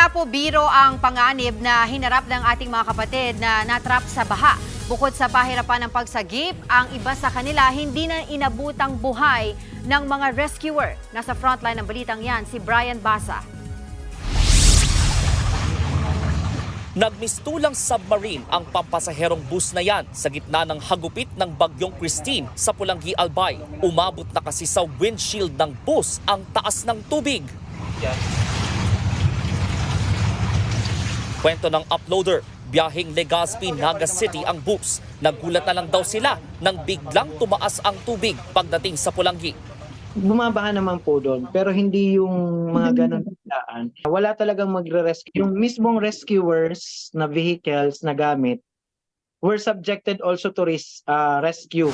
nga po biro ang panganib na hinarap ng ating mga kapatid na natrap sa baha. Bukod sa pahirapan ng pagsagip, ang iba sa kanila hindi na inabutang buhay ng mga rescuer. Nasa frontline ng balitang yan, si Brian Basa. Nagmistulang submarine ang pampasaherong bus na yan sa gitna ng hagupit ng bagyong Christine sa Pulangi, Albay. Umabot na kasi sa windshield ng bus ang taas ng tubig. Kwento ng uploader, biyaheng Legazpi, Naga City ang bus. Nagulat na lang daw sila nang biglang tumaas ang tubig pagdating sa Pulangi. Bumabaha naman po doon, pero hindi yung mga ganun biglaan. Wala talagang magre-rescue. Yung mismong rescuers na vehicles na gamit were subjected also to rescue.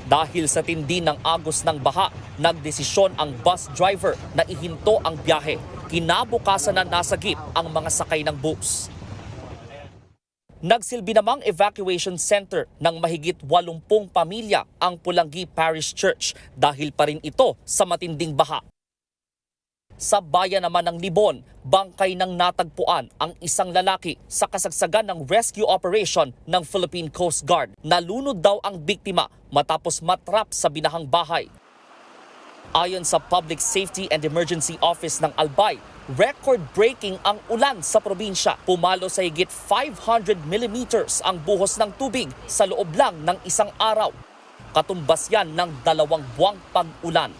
Dahil sa tindi ng agos ng baha, nagdesisyon ang bus driver na ihinto ang biyahe. Kinabukasan na nasagip ang mga sakay ng bus. Nagsilbi namang evacuation center ng mahigit 80 pamilya ang Pulangi Parish Church dahil pa rin ito sa matinding baha. Sa bayan naman ng Libon, bangkay ng natagpuan ang isang lalaki sa kasagsagan ng rescue operation ng Philippine Coast Guard. Nalunod daw ang biktima matapos matrap sa binahang bahay. Ayon sa Public Safety and Emergency Office ng Albay, record-breaking ang ulan sa probinsya. Pumalo sa higit 500 millimeters ang buhos ng tubig sa loob lang ng isang araw. Katumbas yan ng 2 buwang pag-ulan.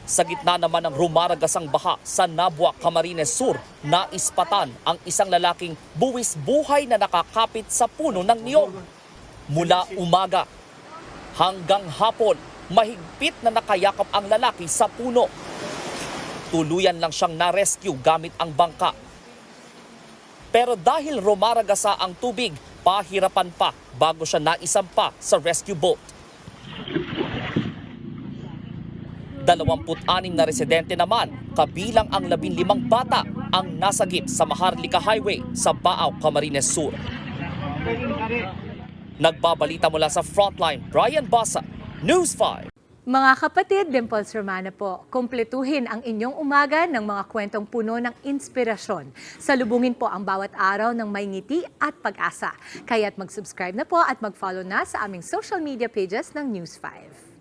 Sa gitna naman ng rumaragasang baha sa Nabua, Camarines Sur, naispatan ang isang lalaking buwis buhay na nakakapit sa puno ng niyog. Mula umaga hanggang hapon, mahigpit na nakayakap ang lalaki sa puno. Tuluyan lang siyang na-rescue gamit ang bangka. Pero dahil rumaragasa ang tubig, pahirapan pa bago siya naisampa sa rescue boat. 26 na residente naman, kabilang ang 15 bata, ang nasagip sa Maharlika Highway sa Baaw, Camarines Sur. Nagbabalita mula sa Frontline, Brian Basa, News 5. Mga kapatid, Dimples Romana po, kumpletuhin ang inyong umaga ng mga kwentong puno ng inspirasyon. Salubungin po ang bawat araw ng may ngiti at pag-asa. Kaya't mag-subscribe na po at mag-follow na sa aming social media pages ng News 5.